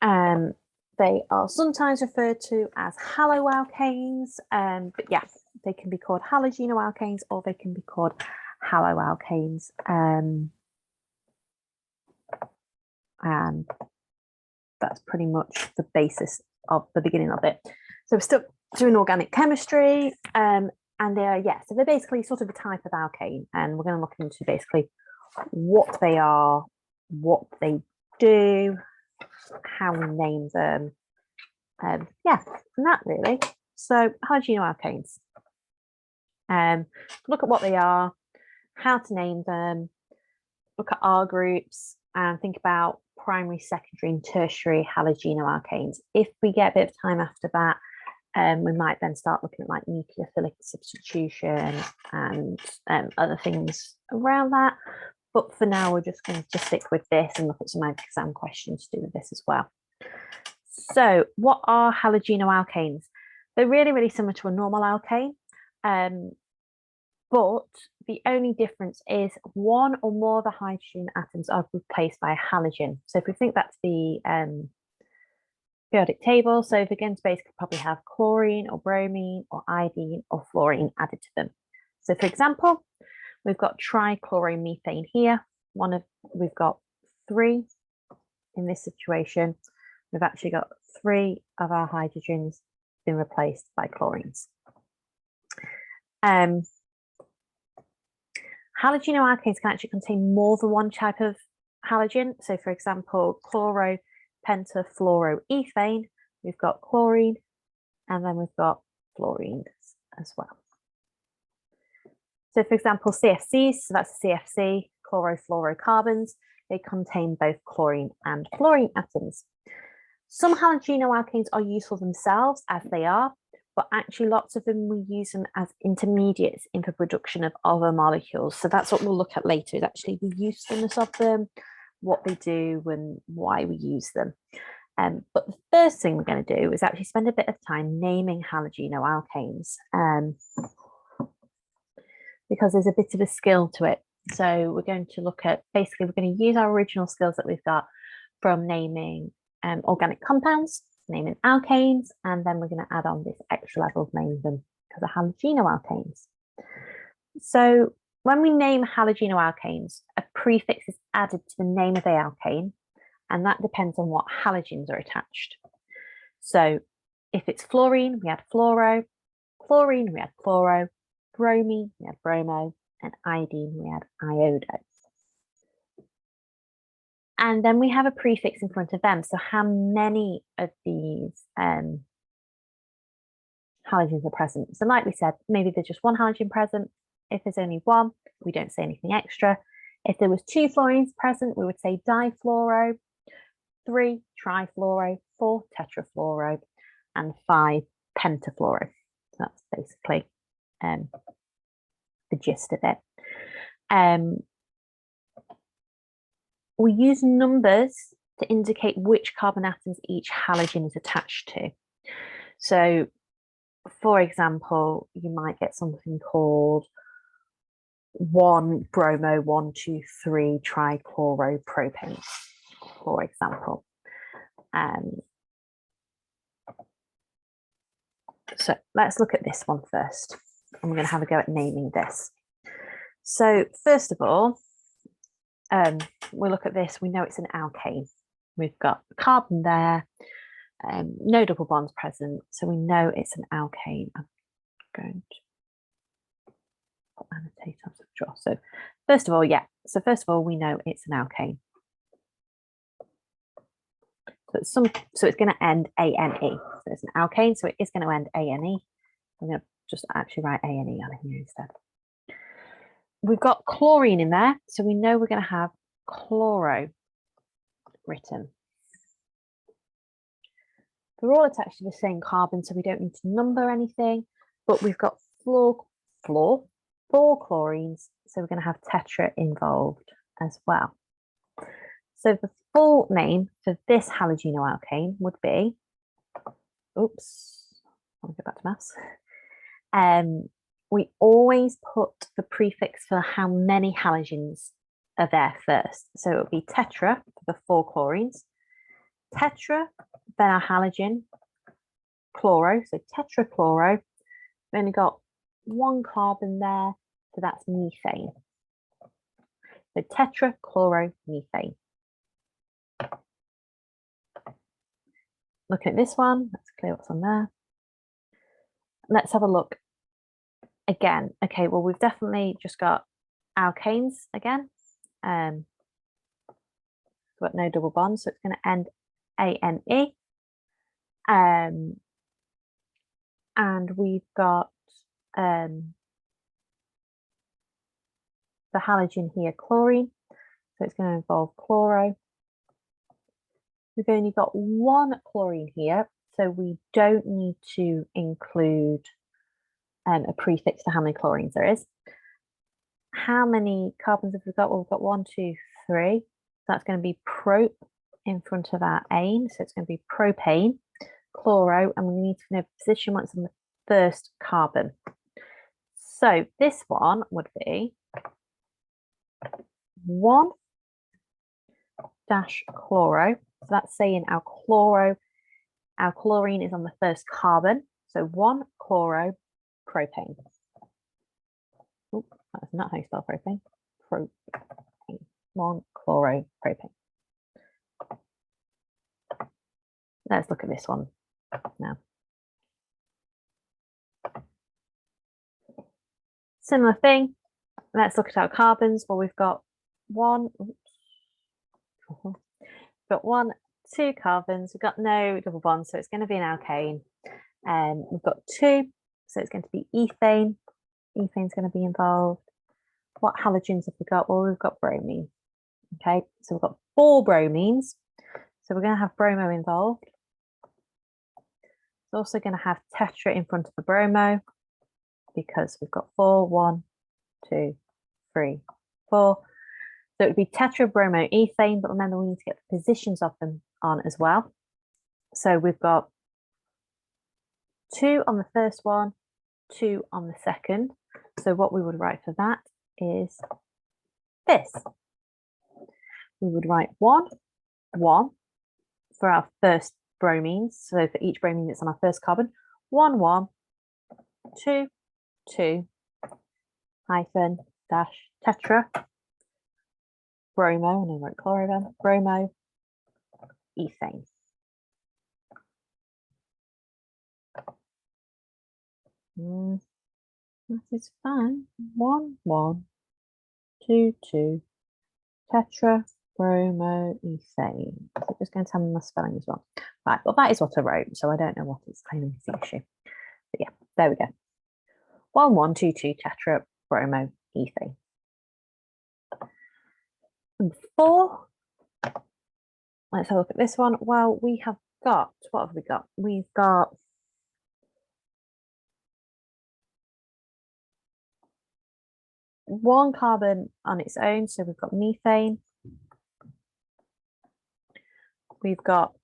Halogenoalkanes. They are sometimes referred to as haloalkanes, but yeah, they can be called halogenoalkanes or they can be called haloalkanes. And that's pretty much the basis of the beginning of it. So we're still doing organic chemistry, and they're, yeah, so they're basically sort of a type of alkane, and we're going to look into basically what they are, what they do, how we name them, yeah, and that really. So halogenoalkanes, look at what they are, how to name them, look at R groups, and think about primary, secondary, and tertiary halogenoalkanes. If we get a bit of time after that, we might then start looking at like nucleophilic substitution and other things around that. But for now, we're just going to stick with this and look at some exam questions to do with this as well. So what are halogenoalkanes? They're really, really similar to a normal alkane, but the only difference is one or more of the hydrogen atoms are replaced by a halogen. So if we think that's the periodic table, so we're going to basically probably have chlorine or bromine or iodine or fluorine added to them. So for example, we've got trichloromethane here. We've got 3 in this situation. We've actually got 3 of our hydrogens been replaced by chlorines. Halogenoalkanes can actually contain more than one type of halogen. So for example, chloropentafluoroethane, we've got chlorine, and then we've got fluorine as well. So for example, CFCs, so that's CFC, chlorofluorocarbons, they contain both chlorine and fluorine atoms. Some halogenoalkanes are useful themselves as they are, but actually lots of them we use them as intermediates in the production of other molecules. So that's what we'll look at later, is actually the usefulness of them, what they do and why we use them. But the first thing we're going to do is actually spend a bit of time naming halogenoalkanes, because there's a bit of a skill to it. So we're going to look at, basically we're going to use our original skills that we've got from naming organic compounds, naming alkanes, and then we're going to add on this extra level of naming them because of halogenoalkanes. So when we name halogenoalkanes, a prefix is added to the name of the alkane, and that depends on what halogens are attached. So if it's fluorine, we add fluoro, chlorine, we add chloro, bromine, we add bromo, and iodine, we add iodo. And then we have a prefix in front of them. So how many of these halogens are present? So like we said, maybe there's just one halogen present. If there's only one, we don't say anything extra. If there was 2 fluorines present, we would say difluoro, 3 trifluoro, 4 tetrafluoro, and 5 pentafluoro. So that's basically the gist of it. We use numbers to indicate which carbon atoms each halogen is attached to. So, for example, you might get something called 1 bromo 1 2 3 trichloropropane, for example. So let's look at this one first. I'm going to have a go at naming this. So first of all, we look at this, we know it's an alkane. We've got carbon there, no double bonds present, so we know it's an alkane. I'm going to put annotate on the draw. So first of all, yeah, so first of all, we know it's an alkane. So it's going to end ANE. So it's an alkane, so it is going to end ANE. I'm going to just actually write ANE on here instead. We've got chlorine in there, so we know we're going to have chloro written. They're all attached to the same carbon, so we don't need to number anything, but we've got four chlorines, so we're going to have tetra involved as well. So the full name for this halogenoalkane would be, oops, I'll go back to maths. We always put the prefix for how many halogens are there first. So it would be tetra for the 4 chlorines, tetra, then our halogen, chloro, so tetrachloro. We've only got 1 carbon there, so that's methane. So tetrachloromethane. Look at this one. Let's clear what's on there. Let's have a look again. Okay, well, we've definitely just got alkanes again. We've got no double bonds, so it's going to end ANE. And we've got the halogen here, chlorine. So it's going to involve chloro. We've only got 1 chlorine here, so we don't need to include a prefix to how many chlorines there is. How many carbons have we got? Well, we've got 1, 2, 3. That's going to be prop in front of our ane, so it's going to be propane, chloro, and we need to know position once on the first carbon. So this one would be 1 dash chloro. So that's saying our chlorine is on the first carbon. So 1 chloro propane. Oh, that's not how you spell propane. Propane. 1 chloro propane. Let's look at this one now. Similar thing. Let's look at our carbons. Well, we've got 1, 2 carbons. We've got no double bonds, so it's going to be an alkane. We've got 2, so it's going to be ethane. Ethane's going to be involved. What halogens have we got? Well, we've got bromine. Okay, so we've got 4 bromines. So we're going to have bromo involved. It's also going to have tetra in front of the bromo because we've got 4, 1, 2, 3, 4. So it would be tetrabromoethane, but remember we need to get the positions of them on as well. So we've got 2 on the first one, 2 on the second. So what we would write for that is this. We would write 1, 1 for our first bromines. So for each bromine that's on our first carbon, 1, 1, 2, 2, hyphen, dash, tetra, bromo, and I wrote chloro then, bromo, ethane. That is fine. 1, 1, 2, 2, tetra, bromo, ethane. So just going to tell me my spelling as well. Right, well, that is what I wrote, so I don't know what it's claiming is the issue. But yeah, there we go. 1, 1, 2, 2, tetra, bromo, ethane. And 4, let's have a look at this one. Well, we have got, what have we got? We've got 1 carbon on its own, so we've got methane. We've got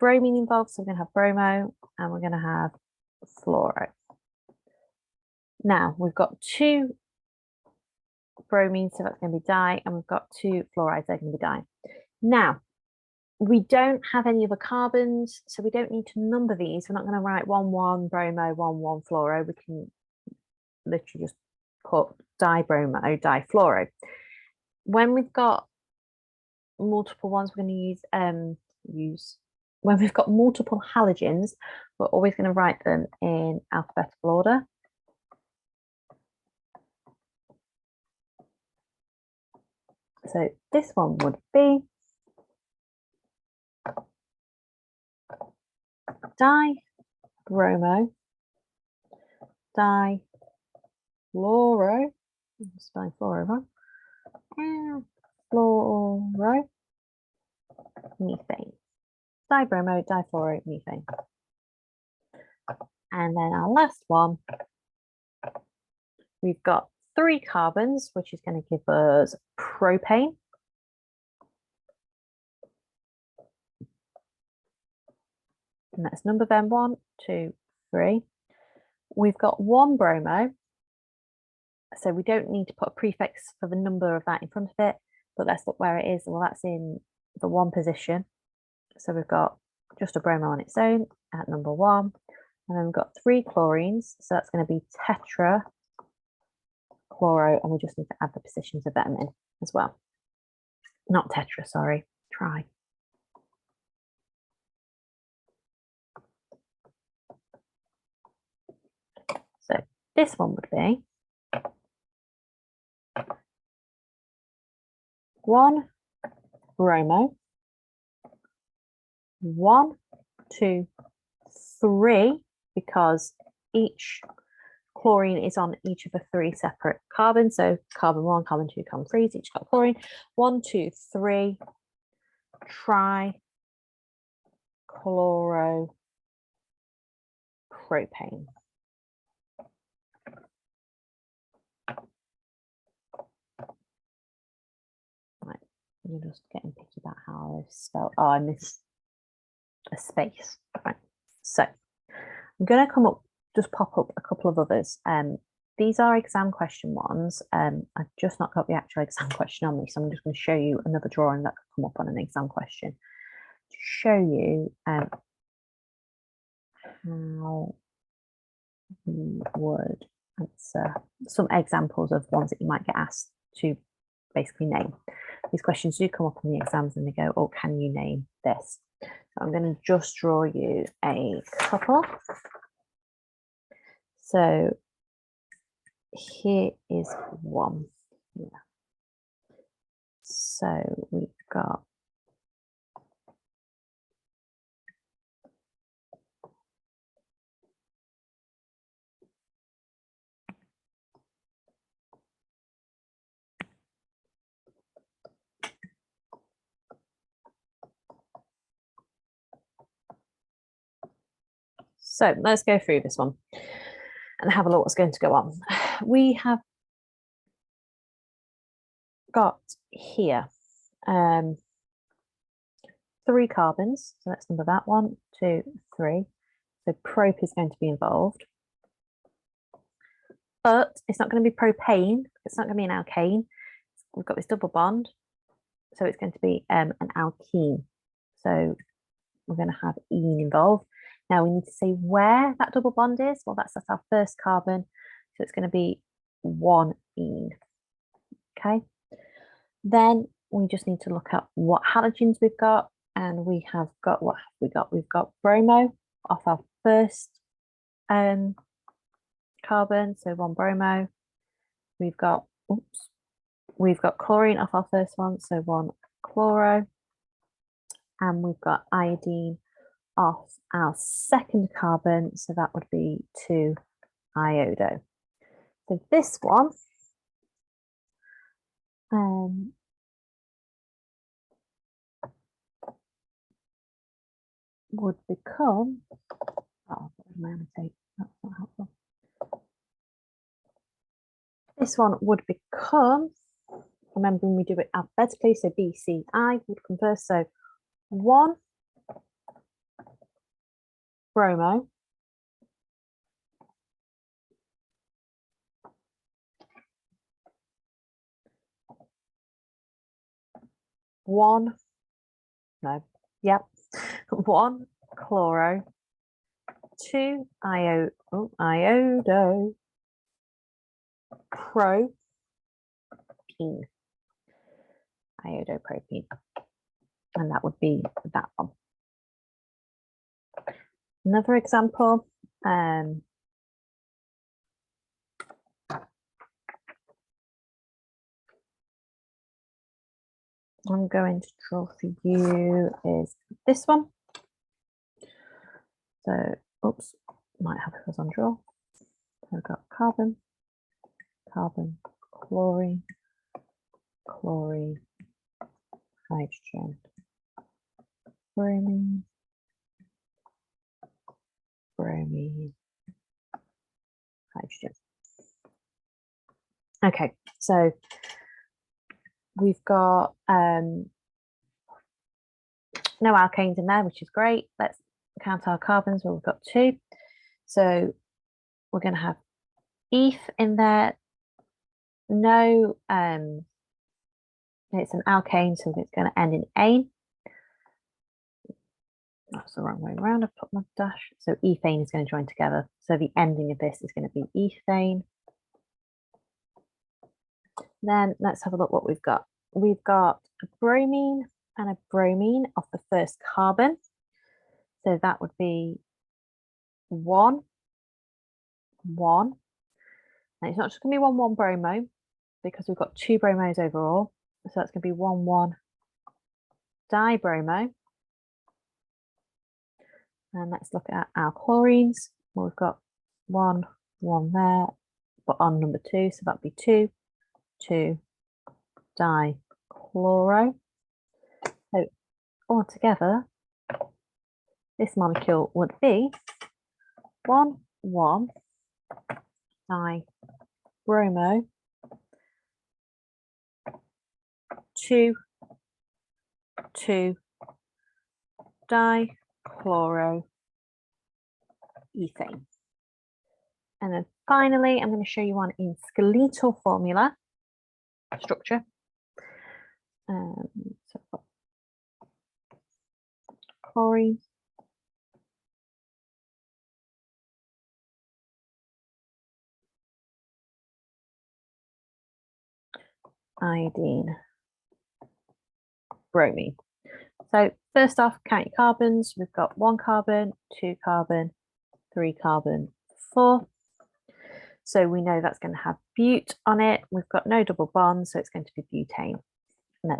bromine involved, so we're going to have bromo, and we're going to have fluoro. Now, we've got 2 bromine, so that's going to be di, and we've got 2 fluorides, they're going to be di. Now, we don't have any other carbons, so we don't need to number these. We're not going to write 1, 1 bromo, 1, 1 fluoro. We can literally just put dibromo, difluoro. When we've got multiple ones, we're going to use when we've got multiple halogens, we're always going to write them in alphabetical order. So this one would be dibromo, difluoro, I'm spelling fluoro wrong, and fluoro methane. Dibromo, difluoro methane. And then our last one, we've got 3 carbons, which is going to give us propane. And that's number then 1, 2, 3. We've got 1 bromo, so we don't need to put a prefix for the number of that in front of it. but let's look where it is. Well, that's in the 1 position. So we've got just a bromo on its own at number 1. And then we've got 3 chlorines. So that's going to be tetra, chloro, and we just need to add the positions of them in as well. Not tetra, sorry, tri. So this one would be 1 bromo, 1, 2, 3, because each chlorine is on each of the 3 separate carbons. So carbon 1, carbon 2, carbon 3, each got chlorine. 1, 2, 3, trichloro propane. Right, you're just getting picky about how I spell. Oh, I missed a space. Right, so I'm going to just pop up a couple of others. These are exam question ones. I've just not got the actual exam question on me, so I'm just going to show you another drawing that could come up on an exam question to show you how you would answer some examples of ones that you might get asked to basically name. These questions do come up in the exams and they go, oh, can you name this? So I'm going to just draw you a couple. So here is one. Yeah. So we've got so let's go through this one and have a look what's going to go on. We have got here 3 carbons. So let's number that 1, 2, 3. So prop is going to be involved. But it's not going to be propane. It's not going to be an alkane. We've got this double bond. So it's going to be an alkene. So we're going to have ene involved. Now we need to say where that double bond is. Well, that's our first carbon. So it's going to be 1 ene. Okay. Then we just need to look at what halogens we've got. And we have got, what have we got? We've got bromo off our first carbon. So 1 bromo. We've got, we've got chlorine off our first one. So 1 chloro. And we've got iodine off our second carbon, so that would be 2 iodo. So this one would become, oh, that's not helpful. This one would become, remembering we do it alphabetically, so BCI would come first, so 1 bromo, 1 chloro, 2 iodo propene, iodopropene, and that would be that one. Another example, I'm going to draw for you is this one. So, oops, might have it on draw. So I've got carbon, carbon, chlorine, chlorine, hydrogen, bromine, bromine, hydrogen. Okay, so we've got no alkanes in there, which is great. Let's count our carbons. Well, we've got 2. So we're going to have eth in there. No It's an alkane, so it's going to end in ane. That's the wrong way around. I've put my dash. So ethane is going to join together. So the ending of this is going to be ethane. Then let's have a look what we've got. We've got a bromine and a bromine off the first carbon. So that would be 1, 1. And it's not just going to be 1, 1 bromo because we've got 2 bromos overall. So that's going to be 1, 1 dibromo. And let's look at our chlorines. Well, we've got 1, 1 there, but on number 2, so that'd be 2, 2 dichloro. So altogether, this molecule would be 1, 1 dibromo, 2, 2 dichloroethane. And then finally, I'm going to show you one in skeletal formula structure. So chlorine, iodine, bromine. So first off, count your carbons. We've got 1 carbon, 2 carbon, 3 carbon, 4. So we know that's going to have bute on it. We've got no double bonds, so it's going to be butane. And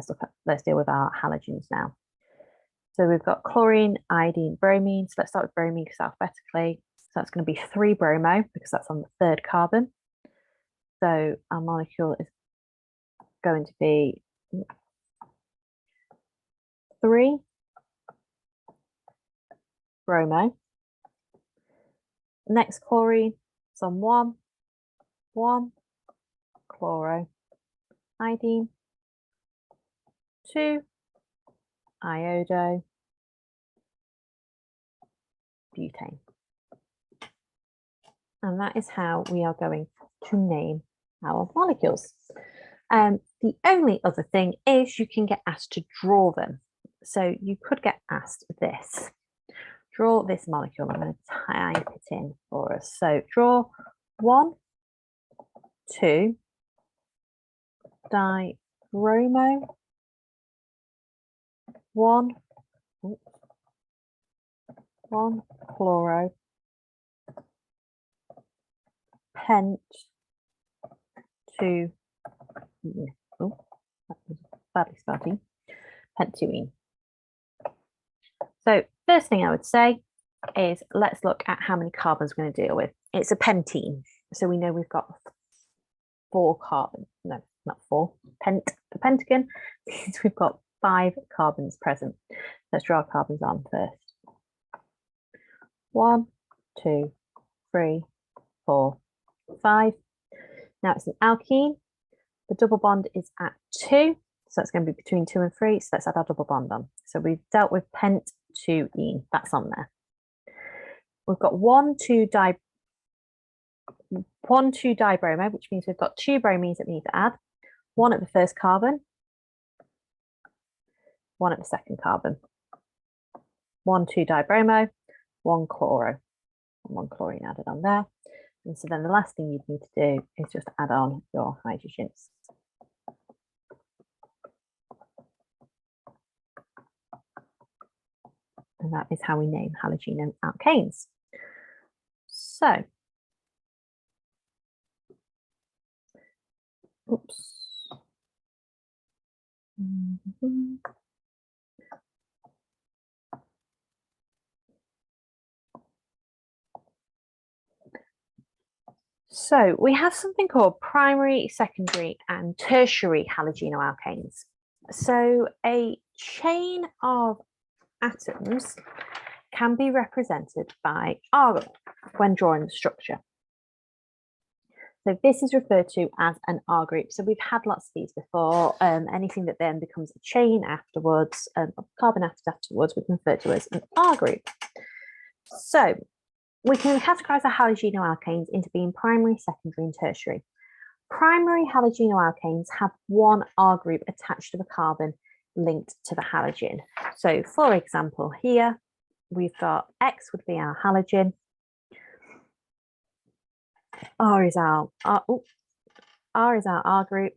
let's deal with our halogens now. So we've got chlorine, iodine, bromine. So let's start with bromine because alphabetically. So that's going to be 3 bromo because that's on the 3rd carbon. So our molecule is going to be 3 bromo. Next chlorine, it's on 1, 1 chloro, iodine, 2 iodo, butane. And that is how we are going to name our molecules. The only other thing is you can get asked to draw them. So you could get asked this. Draw this molecule. I'm going to type it in for us. So draw 1, 2 dibromo, 1 chloro, pent 2, oh, that was badly spelled, pentuene. So first thing I would say is let's look at how many carbons we're going to deal with. It's a pentene, so we know we've got 4 carbons. No, not 4. Pent for pentagon means we've got 5 carbons present. Let's draw our carbons on first. 1, 2, 3, 4, 5. Now it's an alkene. The double bond is at 2, so that's going to be between 2 and 3. So let's add our double bond on. So we've dealt with pentuene. That's on there. We've got 1, 2 dibromo, which means we've got 2 bromines that we need to add. 1 at the first carbon, 1 at the second carbon. 1, 2 dibromo, 1 chloro, and 1 chlorine added on there. And so then the last thing you'd need to do is just add on your hydrogens. And that is how we name halogenoalkanes. So, oops. So we have something called primary, secondary, and tertiary halogenoalkanes. So a chain of atoms can be represented by R when drawing the structure. So this is referred to as an R group. So we've had lots of these before. Anything that then becomes a chain afterwards, carbon afterwards, we can refer to as an R group. So we can categorize our halogenoalkanes into being primary, secondary, and tertiary. Primary halogenoalkanes have one R group attached to the carbon linked to the halogen. So for example, here we've got X would be our halogen. R is our R group.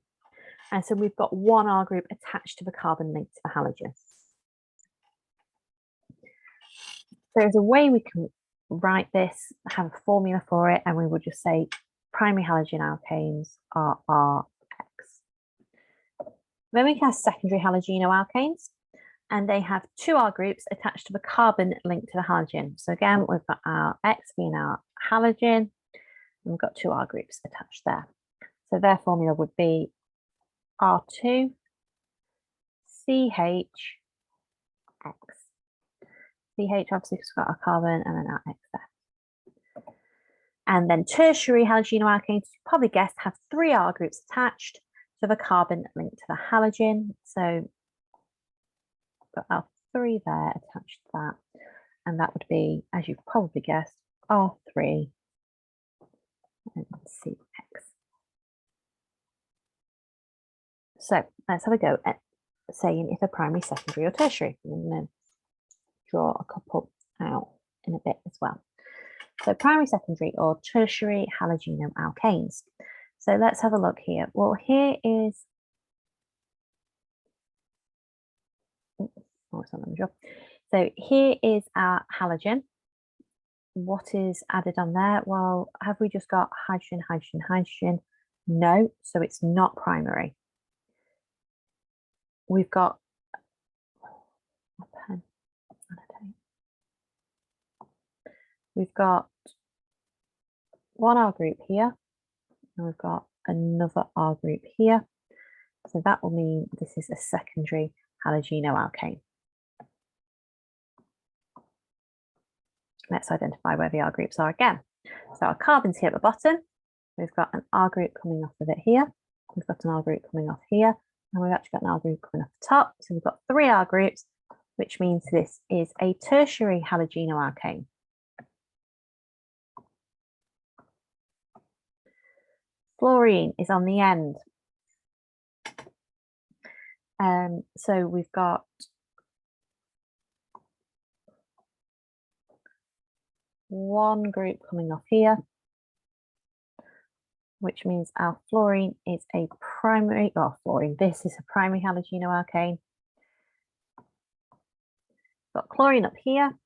And so we've got one R group attached to the carbon linked to the halogen. There's a way we can write this, have a formula for it, and we would just say primary halogenoalkanes are Rx. Then we have secondary halogenoalkanes, and they have two R groups attached to the carbon linked to the halogen. So again, we've got our X being our halogen, and we've got two R groups attached there. So their formula would be R2 CH X. CH obviously has got our carbon and then our X there. And then tertiary halogenoalkanes, you probably guessed, have three R groups attached to the carbon linked to the halogen. So got our three there attached to that. And that would be, as you've probably guessed, R3 and CX. So let's have a go at saying if a primary, secondary, or tertiary. I'm going to draw a couple out in a bit as well. So primary, secondary, or tertiary halogenoalkanes. So let's have a look here. Well, here is, so here is our halogen. What is added on there? Well, have we just got hydrogen, hydrogen, hydrogen? No, so it's not primary. We've got a pen. We've got one R group here, and we've got another R group here. So that will mean this is a secondary halogenoalkane. Let's identify where the R groups are again. So our carbon's here at the bottom. We've got an R group coming off of it here. We've got an R group coming off here. And we've actually got an R group coming off the top. So we've got three R groups, which means this is a tertiary halogenoalkane. Fluorine is on the end. So we've got one group coming off here, which means our fluorine is a primary, this is a primary halogenoalkane. Got chlorine up here.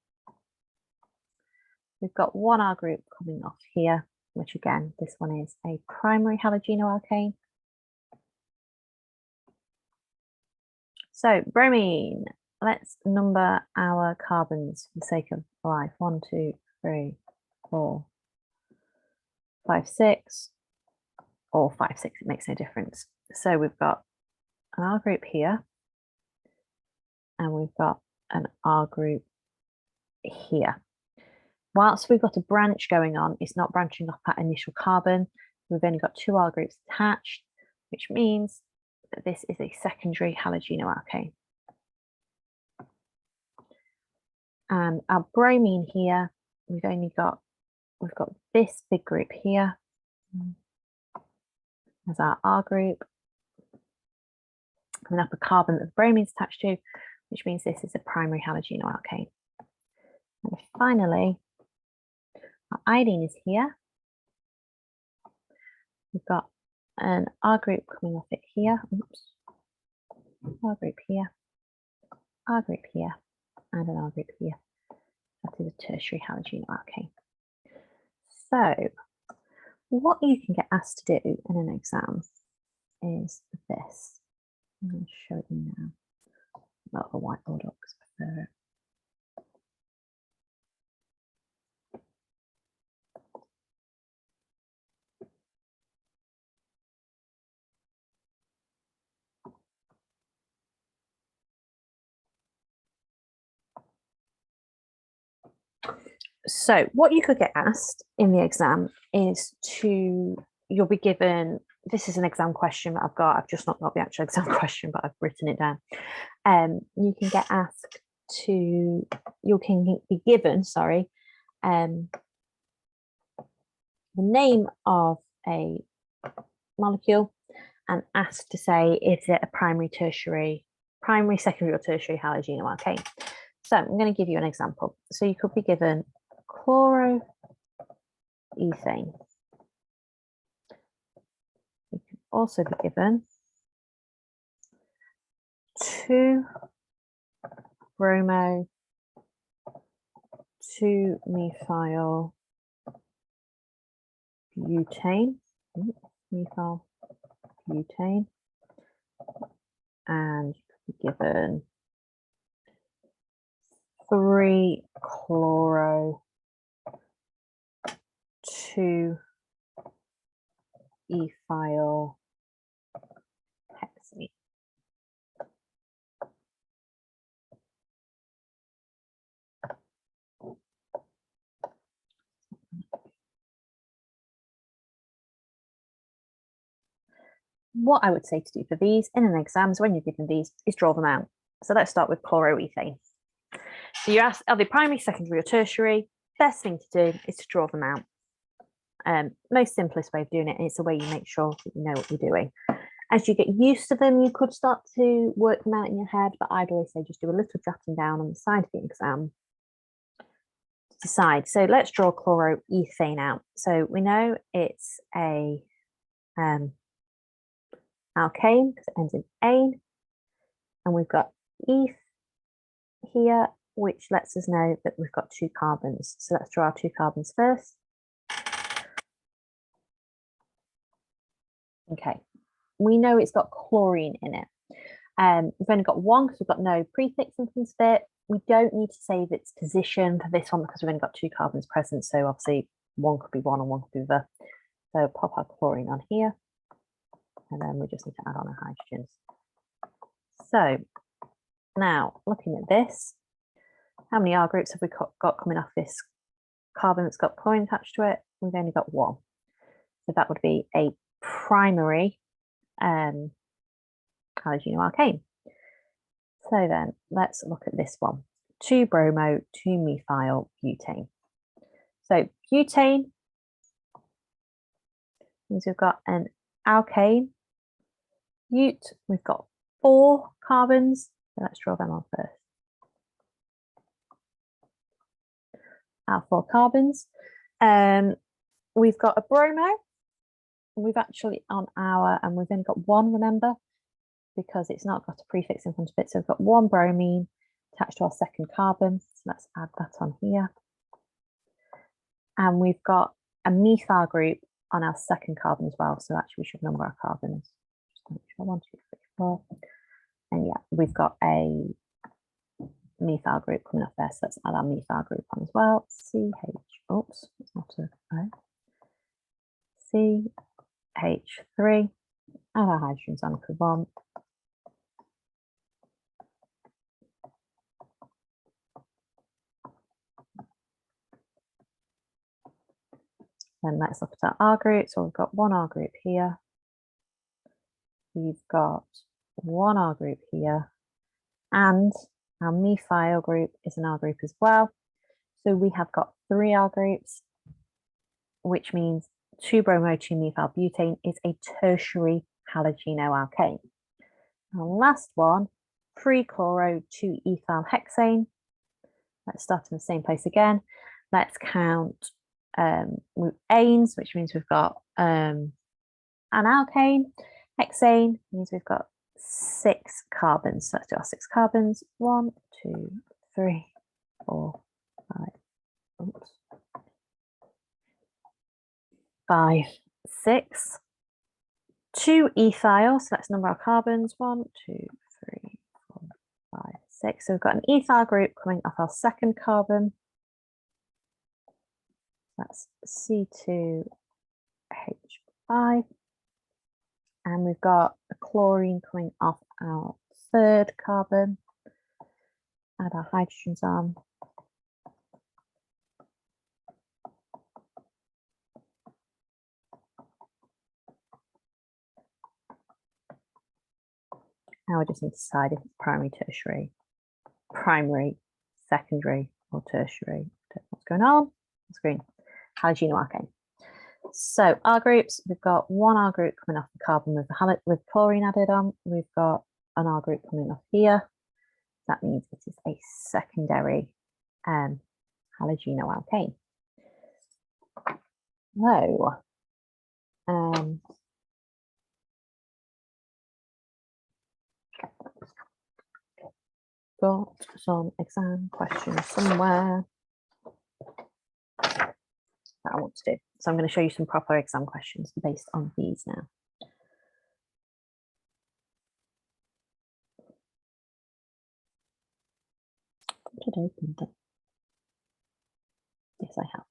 We've got one R group coming off here, which again, this one is a primary halogenoalkane. So bromine, let's number our carbons for the sake of life. 1, 2, 3, 4, 5, 6, or 5, 6, it makes no difference. So we've got an R group here, and we've got an R group here. Whilst we've got a branch going on, it's not branching off that initial carbon. We've only got two R groups attached, which means that this is a secondary halogenoalkane. And our bromine here, we've got this big group here as our R group, and up a carbon that the bromine's attached to, which means this is a primary halogenoalkane. And finally, our iodine is here. We've got an R group coming off it here. Oops. R group here, R group here, and an R group here. That is a tertiary halogenoalkane. So what you can get asked to do in an exam is this. I'm going to show you now. Not the whiteboard up because I prefer it. So what you could get asked in the exam is you'll be given, this is an exam question that I've just not got the actual exam question, but I've written it down. You can get asked to, you can be given, the name of a molecule and asked to say, is it a primary, secondary, or tertiary halogenoalkane? So I'm going to give you an example. So you could be given chloroethane. You can also be given 2-bromo 2-methyl butane, methyl butane, and you could be given 3-chloro 2-ethyl hexane. What I would say to do for these in an exam when you're given these is draw them out. So let's start with chloroethane. So you're asked, are they primary, secondary, or tertiary? Best thing to do is to draw them out. Most simplest way of doing it, and it's a way you make sure that you know what you're doing. As you get used to them, you could start to work them out in your head, but I'd always say just do a little jotting down on the side of the exam to decide. So let's draw chloroethane out. So we know it's a alkane because it ends in ane, and we've got eth here, which lets us know that we've got 2 carbons. So let's draw our 2 carbons first. Okay, we know it's got chlorine in it. We've only got 1 because we've got no prefix in front of it. We don't need to save its position for this one because we've only got 2 carbons present. So obviously 1 could be 1 and 1 could be the other. So pop our chlorine on here. And then we just need to add on our hydrogens. So now looking at this, how many R groups have we got coming off this carbon that's got chlorine attached to it? We've only got 1. So that would be a primary halogenoalkane. So then let's look at this one. 2-bromo 2-methyl butane. So butane means we've got an alkane. But we've got 4 carbons. So let's draw them on first. Our 4 carbons. We've got a bromo. We've actually on our, and we've only got 1, remember, because it's not got a prefix in front of it. So we've got 1 bromine attached to our 2nd carbon. So let's add that on here. And we've got a methyl group on our 2nd carbon as well. So actually we should number our carbons. Just make sure 1, 2, 3, 4. And yeah, we've got a methyl group coming off there. So let's add our methyl group on as well. oops, it's not a O. CH3. Add our hydrogens on if we want. Then let's look at our R group. So we've got 1 R group here. We've got 1 R group here. And our methyl group is an R group as well. So we have got 3 R groups, which means 2-bromo 2-methyl butane is a tertiary halogenoalkane. Our last one, 3-chloro 2-ethyl hexane. Let's start in the same place again. Let's count anes, which means we've got an alkane. Hexane means we've got 6 carbons. So let's do our 6 carbons. 1, 2, 3, 4, 5. Oops. 5, 6. 2 ethyl. So let's number our carbons. 1, 2, 3, 4, 5, 6. So we've got an ethyl group coming off our 2nd carbon. That's C2H5. And we've got a chlorine coming off our 3rd carbon. Add our hydrogens on. Now we just need to decide if it's primary, tertiary, secondary, or tertiary. What's going on? Screen. Halogenoalkane. So R groups, we've got one R group coming off the carbon with chlorine added on. We've got an R group coming off here. That means it is a secondary halogenoalkane. So, got some exam questions somewhere that I want to do. So I'm going to show you some proper exam questions based on these now. Yes, I have.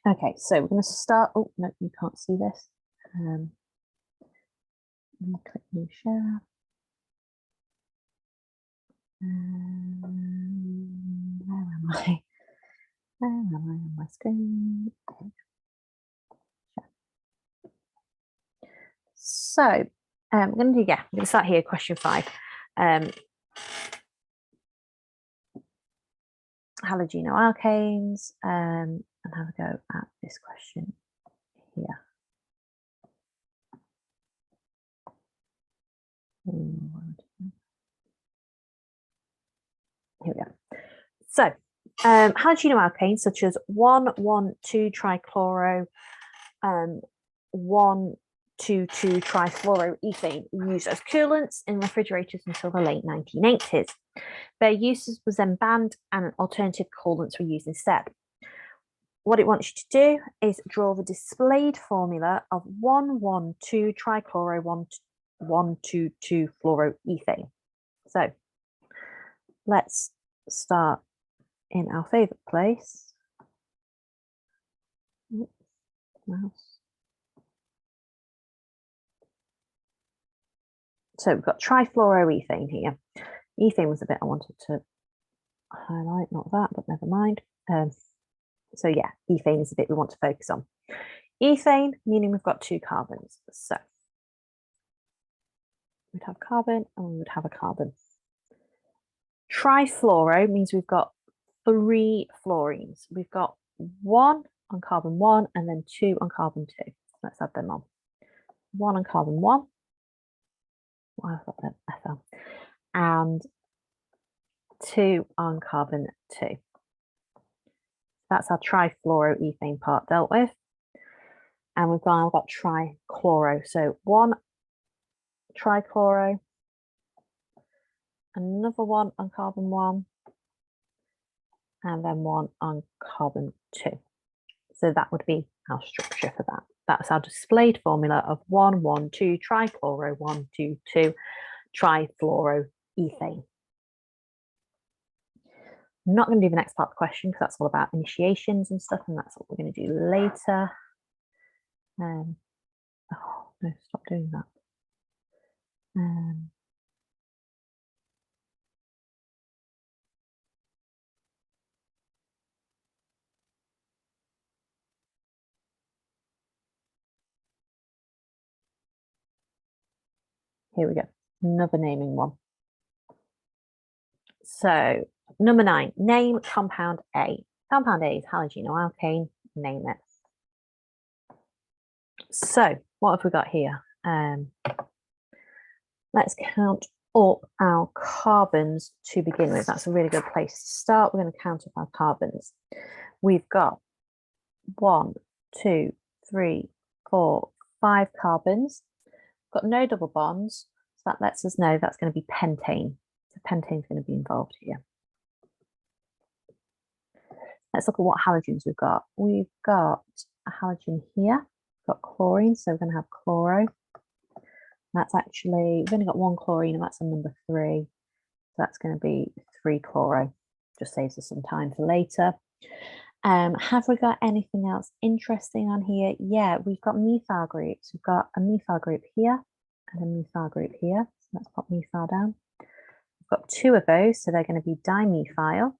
Okay, so we're going to start. Oh, no, you can't see this. I'm going to click new share. Where am I? Where am I on my screen? So we're going to do, we're going to start here, question 5. Halogenoalkanes, and have a go at this question here. Here we go. So halogenoalkanes such as 1,1,2-trichloro, 1,2,2-trifluoroethane were used as coolants in refrigerators until the late 1980s. Their use was then banned and alternative coolants were used instead. What it wants you to do is draw the displayed formula of 1,1,2-trichloro, 1,2,2-fluoroethane. So let's start in our favorite place. Mouse. So we've got trifluoroethane here. Ethane was the bit I wanted to highlight, not that, but never mind. So yeah, ethane is the bit we want to focus on. Ethane, meaning we've got 2 carbons. So we'd have carbon and we would have a carbon. Trifluoro means we've got 3 fluorines. We've got 1 on carbon 1 and then 2 on carbon 2. Let's add them on. 1 on carbon 1. Well, I've got that FL. And 2 on carbon 2. That's our trifluoroethane part dealt with. And we've got trichloro. So 1 trichloro, another 1 on carbon 1, and then 1 on carbon 2. So that would be our structure for that. That's our displayed formula of 1,1,2-trichloro, 1,2,2-trifluoroethane. I'm not going to do the next part of the question because that's all about initiations and stuff, and that's what we're going to do later. Oh, no, stop doing that. Here we go, another naming one. So number 9, name compound A. Compound A is halogenoalkane, name it. So what have we got here? Let's count up our carbons to begin with. That's a really good place to start. We're going to count up our carbons. We've got 1, 2, 3, 4, 5 carbons. We've got no double bonds, so that lets us know that's going to be pentane. So pentane is going to be involved here. Let's look at what halogens we've got. We've got a halogen here. We've got chlorine, so we're going to have chloro. That's actually, we've only got 1 chlorine, and that's a number 3. So that's going to be 3 chloro. Just saves us some time for later. Have we got anything else interesting on here? Yeah, we've got methyl groups. We've got a methyl group here and a methyl group here. let's pop methyl down. We've got 2 of those, so they're going to be dimethyl.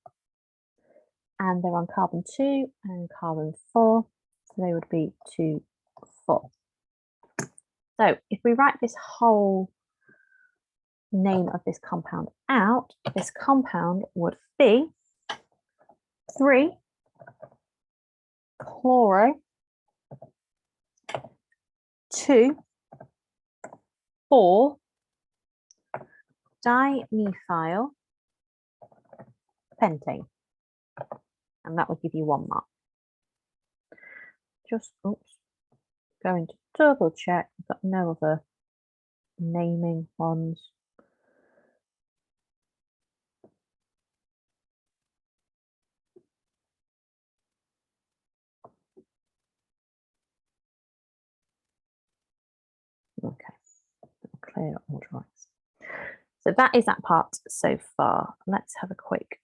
And they're on carbon 2 and carbon 4, so they would be 2, 4. So if we write this whole name of this compound out, this compound would be 3 chloro 2 4 dimethyl pentane, and that would give you 1 mark. Just going to double check, we've got no other naming ones. Okay, clear all drawings. So that is that part so far. Let's have a quick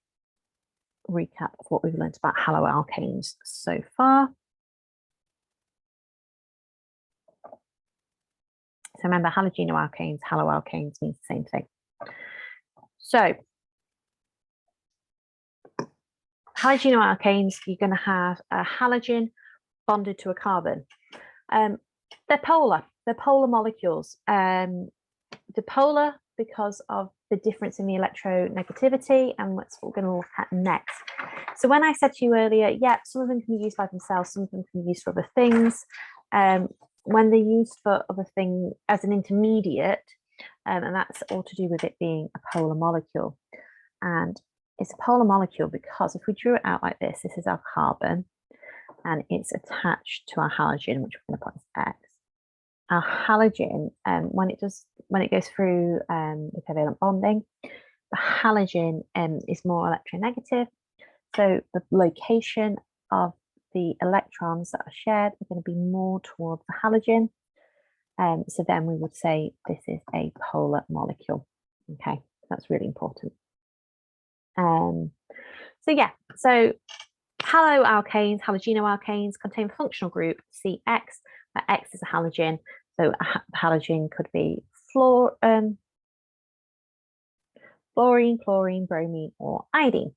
recap of what we've learned about haloalkanes so far. So remember, halogenoalkanes, haloalkanes means the same thing. So halogenoalkanes, you're going to have a halogen bonded to a carbon. They're polar molecules. They're polar because of the difference in the electronegativity, and that's what we're going to look at next. So when I said to you earlier, yeah, some of them can be used by themselves, some of them can be used for other things. When they're used for other things as an intermediate, and that's all to do with it being a polar molecule. And it's a polar molecule because if we drew it out like this, this is our carbon, and it's attached to our halogen, which we're going to put as X. Our halogen, when it goes through the covalent bonding, the halogen is more electronegative. So the location of the electrons that are shared are going to be more towards the halogen. So then we would say this is a polar molecule. Okay, that's really important. So yeah, so halogenoalkanes contain the functional group CX, where X is a halogen. So a halogen could be fluorine, chlorine, bromine, or iodine.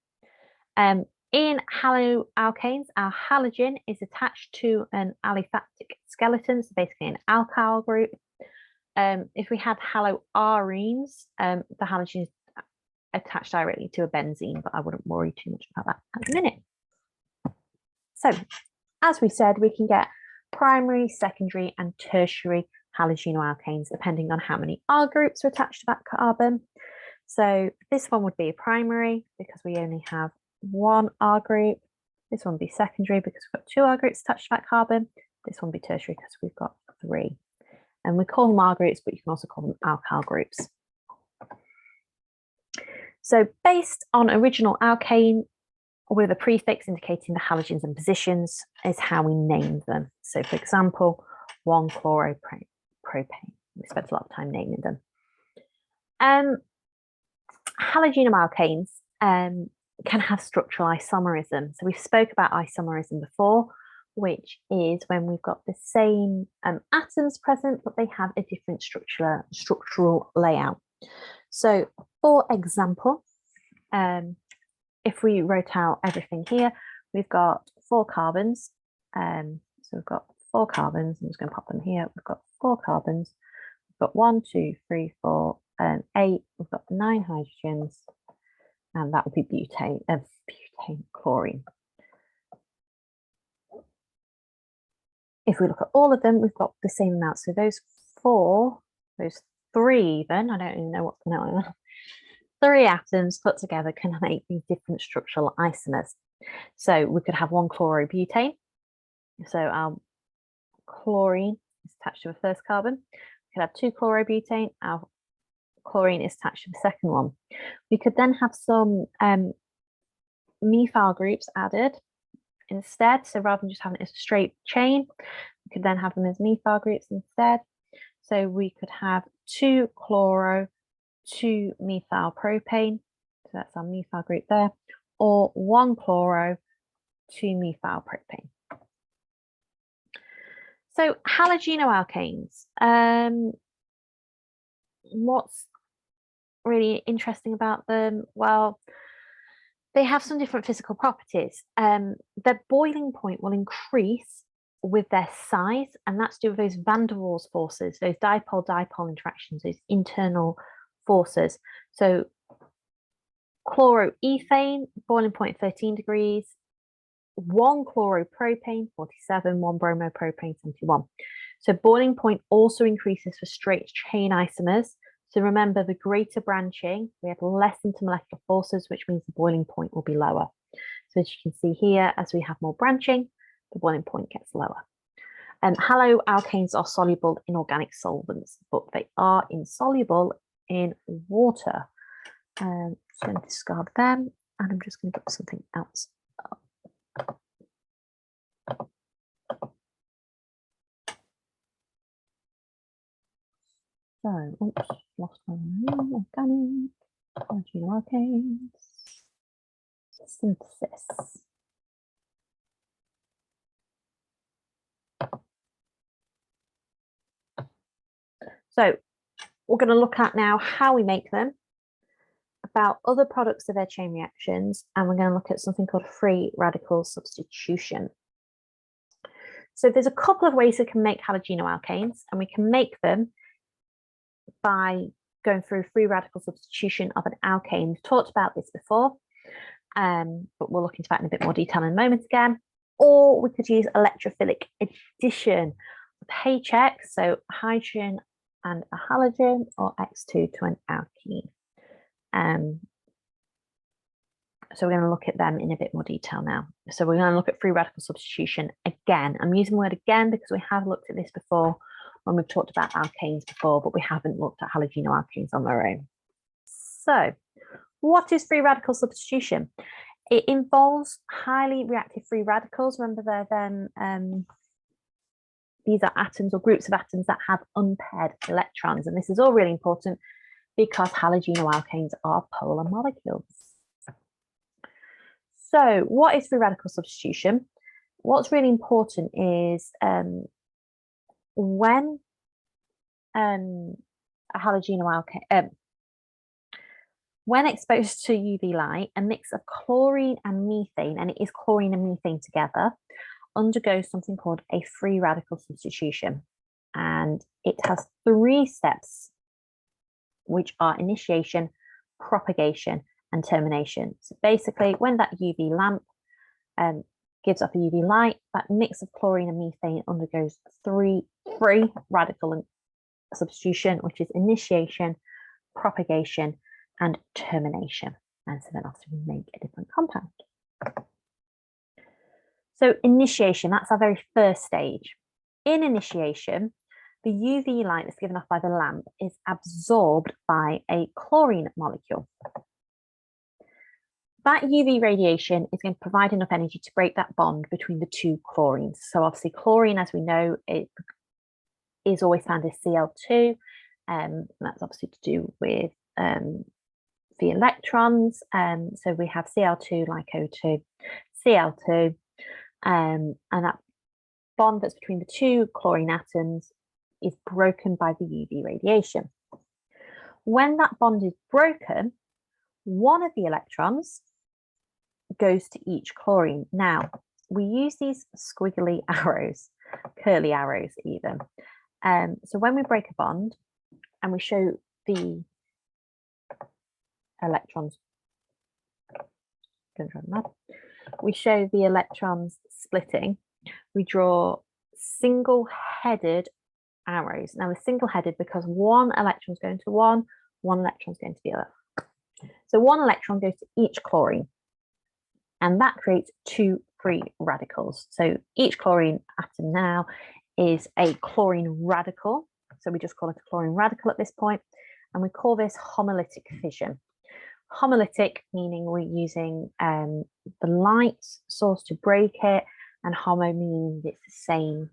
In haloalkanes, our halogen is attached to an aliphatic skeleton, so basically an alkyl group. If we had haloarenes, the halogen is attached directly to a benzene, but I wouldn't worry too much about that at the minute. So, as we said, we can get primary, secondary, and tertiary halogenoalkanes, depending on how many R groups are attached to that carbon. So this one would be a primary because we only have 1 R group. This one would be secondary because we've got 2 R groups attached to that carbon. This one would be tertiary because we've got 3. And we call them R groups, but you can also call them alkyl groups. So based on original alkane, with a prefix indicating the halogens and positions is how we name them. So for example, 1-chloropropane. We spent a lot of time naming them. Halogenoalkanes can have structural isomerism. So we spoke about isomerism before, which is when we've got the same atoms present, but they have a different structural layout. So for example, if we wrote out everything here, we've got 4 carbons. So we've got 4 carbons. I'm just going to pop them here. We've got 4 carbons. We've got 1, 2, 3, 4, and 8. We've got 9 hydrogens, and that would be butane, chlorine. If we look at all of them, we've got the same amount. So those 3 even, I don't even know what's going on. 3 atoms put together can make these different structural isomers. So we could have 1-chlorobutane. So our chlorine is attached to the first carbon. We could have 2-chlorobutane. Our chlorine is attached to the second one. We could then have some methyl groups added instead. So rather than just having it as a straight chain, we could then have them as methyl groups instead. So we could have 2-chloro, 2-methyl propane, so that's our methyl group there, or 1-chloro, 2-methyl propane. So halogenoalkanes, what's really interesting about them? Well, they have some different physical properties. Their boiling point will increase with their size, and that's to do with those van der Waals forces, those dipole-dipole interactions, those internal forces. So chloroethane, boiling point 13 degrees, 1 chloropropane, 47, 1 bromopropane, 71. So boiling point also increases for straight chain isomers. So remember, the greater branching, we have less intermolecular forces, which means the boiling point will be lower. So as you can see here, as we have more branching, the boiling point gets lower. Haloalkanes are soluble in organic solvents, but they are insoluble in water. So I'm going to discard them, and I'm just going to put something else up. So, oops, lost my organic, halogenoalkanes, synthesis. So we're going to look at now how we make them, about other products of their chain reactions, and we're going to look at something called free radical substitution. So there's a couple of ways we can make halogenoalkanes, and we can make them by going through free radical substitution of an alkane. We've talked about this before, but we'll look into that in a bit more detail in a moment again. Or we could use electrophilic addition of HX, so hydrogen and a halogen, or X2 to an alkene. So we're going to look at them in a bit more detail now. So we're going to look at free radical substitution again. I'm using the word again because we have looked at this before when we've talked about alkanes before, but we haven't looked at halogenoalkanes on their own. So what is free radical substitution? It involves highly reactive free radicals. Remember, they're then these are atoms or groups of atoms that have unpaired electrons, and this is all really important because halogenoalkanes are polar molecules. So what is free radical substitution? What's really important is when a halogenoalkane, when exposed to UV light, a mix of chlorine and methane, and it is chlorine and methane together, undergoes something called a free radical substitution. And it has 3 steps, which are initiation, propagation, and termination. So basically, when that UV lamp gives off a UV light, that mix of chlorine and methane undergoes free radical substitution, which is initiation, propagation, and termination. And so then after we make a different compound. So initiation, that's our very first stage. In initiation, the UV light that's given off by the lamp is absorbed by a chlorine molecule. That UV radiation is going to provide enough energy to break that bond between the 2 chlorines. So obviously chlorine, as we know, it is always found as Cl2, and that's obviously to do with the electrons. So we have Cl2 like O2, Cl2, and that bond that's between the 2 chlorine atoms is broken by the UV radiation. When that bond is broken, one of the electrons goes to each chlorine. Now, we use these squiggly arrows, curly arrows even. So when we break a bond and we show the electrons, we show the electrons splitting, we draw single-headed arrows. Now, we're single-headed because one electron is going to one electron is going to the other. So one electron goes to each chlorine, and that creates 2 free radicals. So each chlorine atom now is a chlorine radical. So we just call it a chlorine radical at this point, and we call this homolytic fission. Homolytic meaning we're using the light source to break it, and homo means it's the same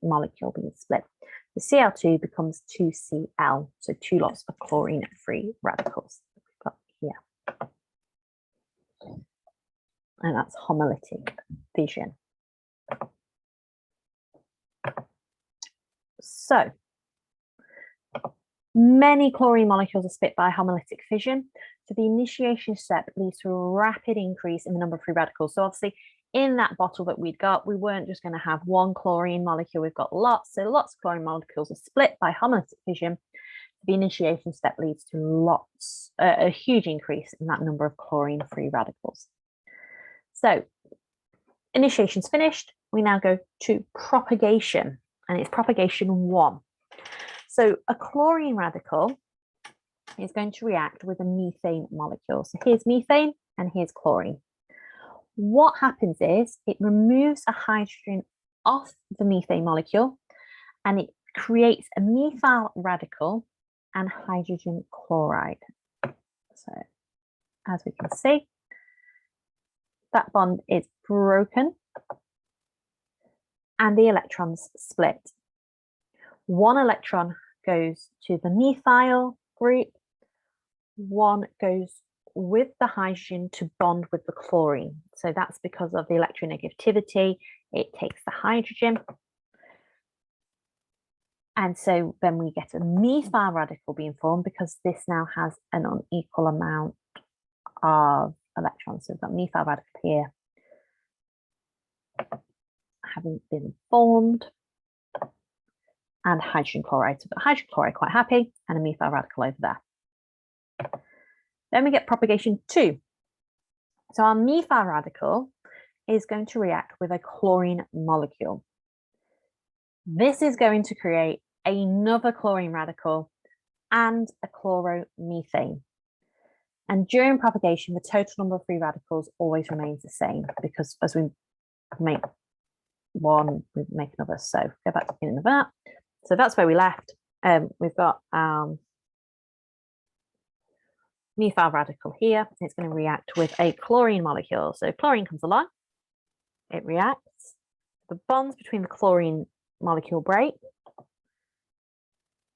molecule being split. The Cl2 becomes 2Cl, so 2 lots of chlorine free radicals. We've got here. And that's homolytic fission. So Many chlorine molecules are split by homolytic fission. So the initiation step leads to a rapid increase in the number of free radicals. So obviously in that bottle that we'd got, we weren't just going to have one chlorine molecule. We've got lots. So lots of chlorine molecules are split by homolytic fission. The initiation step leads to a huge increase in that number of chlorine free radicals. So initiation's finished. We now go to propagation, and it's propagation 1. So a chlorine radical is going to react with a methane molecule. So here's methane and here's chlorine. What happens is it removes a hydrogen off the methane molecule and it creates a methyl radical and hydrogen chloride. So as we can see, that bond is broken and the electrons split. One electron goes to the methyl group, one goes with the hydrogen to bond with the chlorine. So that's because of the electronegativity. It takes the hydrogen. And so then we get a methyl radical being formed because this now has an unequal amount of electrons. So we've got methyl radical here having been formed, and hydrogen chloride. So we've got hydrogen chloride quite happy and a methyl radical over there. Then we get propagation 2. So our methyl radical is going to react with a chlorine molecule. This is going to create another chlorine radical and a chloromethane. And during propagation, the total number of free radicals always remains the same because as we make one, we make another. So go back to the beginning of that. So that's where we left. We've got methyl radical here. It's going to react with a chlorine molecule. So chlorine comes along, it reacts. The bonds between the chlorine molecule break.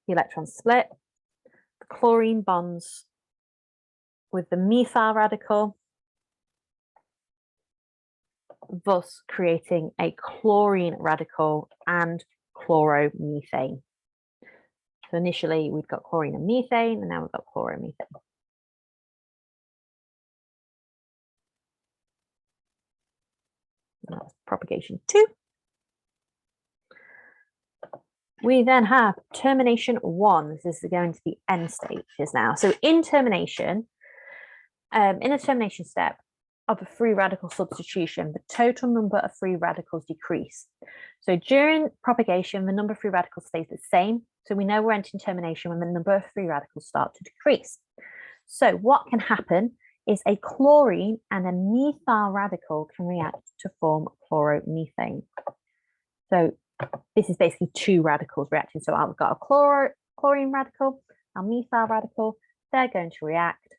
The electrons split. The chlorine bonds with the methyl radical, thus creating a chlorine radical and chloromethane. So initially we've got chlorine and methane, and now we've got chloromethane. That's propagation 2. We then have termination 1. This is going to the end stages now. So in a termination step of a free radical substitution, the total number of free radicals decrease. So during propagation, the number of free radicals stays the same. So we know we're entering termination when the number of free radicals start to decrease. So what can happen is a chlorine and a methyl radical can react to form chloromethane. So this is basically 2 radicals reacting. So I've got a chlorine radical, a methyl radical. They're going to react,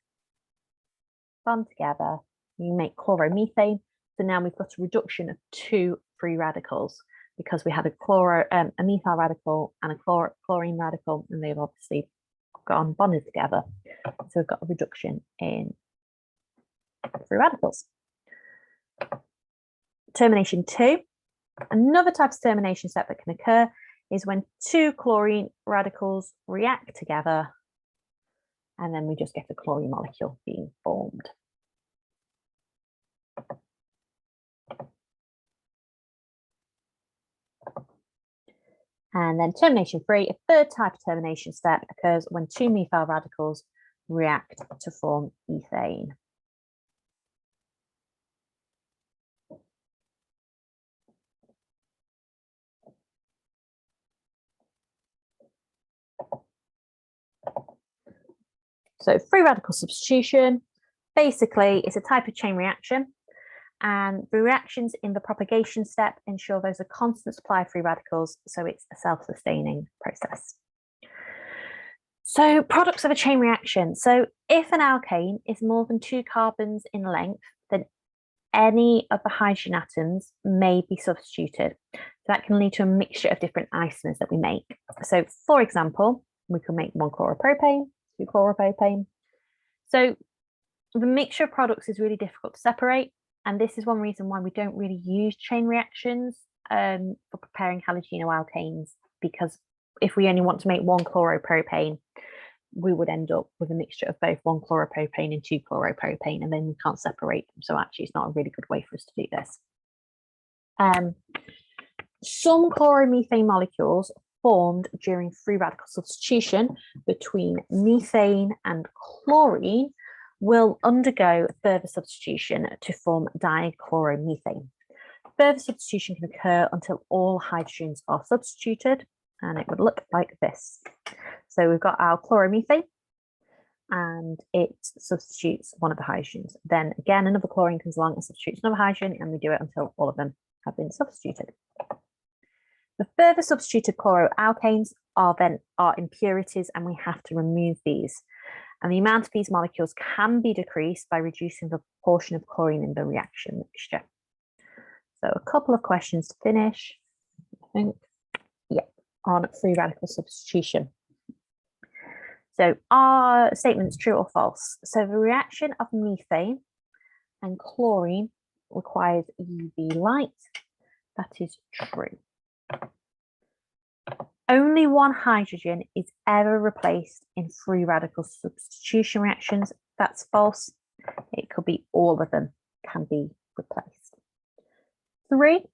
bond together. You make chloromethane. So now we've got a reduction of 2 free radicals because we had a methyl radical and a chlorine radical, and they've obviously gone bonded together. So we've got a reduction in free radicals. Termination 2. Another type of termination step that can occur is when 2 chlorine radicals react together, and then we just get a chlorine molecule being formed. And then termination 3, a third type of termination step occurs when 2 methyl radicals react to form ethane. So free radical substitution, basically it's a type of chain reaction, and the reactions in the propagation step ensure there's a constant supply of free radicals, so it's a self-sustaining process. So products of a chain reaction. So if an alkane is more than 2 carbons in length, then any of the hydrogen atoms may be substituted. So that can lead to a mixture of different isomers that we make. So for example, we can make 1 chloropropane, 2 chloropropane. So the mixture of products is really difficult to separate. And this is one reason why we don't really use chain reactions for preparing halogenoalkanes, because if we only want to make 1 chloropropane, we would end up with a mixture of both 1-chloropropane and 2-chloropropane, and then we can't separate them. So actually, it's not a really good way for us to do this. Some chloromethane molecules formed during free radical substitution between methane and chlorine will undergo further substitution to form dichloromethane. Further substitution can occur until all hydrogens are substituted, and it would look like this. So we've got our chloromethane, and it substitutes one of the hydrogens. Then again, another chlorine comes along and substitutes another hydrogen, and we do it until all of them have been substituted. The further substituted chloroalkanes are impurities, and we have to remove these. And the amount of these molecules can be decreased by reducing the proportion of chlorine in the reaction mixture. So a couple of questions to finish, I think. Yeah, on free radical substitution. So are statements true or false? So the reaction of methane and chlorine requires UV light. That is true. Only one hydrogen is ever replaced in free radical substitution reactions. That's false. It could be all of them can be replaced. 3,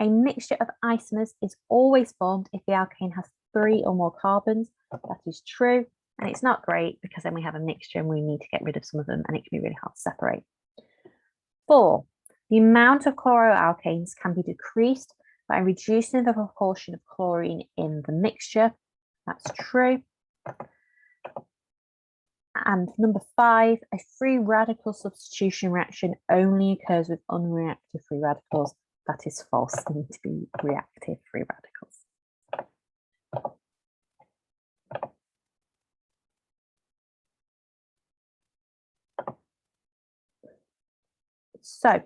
a mixture of isomers is always formed if the alkane has 3 or more carbons. That is true. And it's not great because then we have a mixture and we need to get rid of some of them, and it can be really hard to separate. 4, the amount of chloroalkanes can be decreased by reducing the proportion of chlorine in the mixture. That's true. And number 5, a free radical substitution reaction only occurs with unreactive free radicals. That is false. They need to be reactive free radicals. So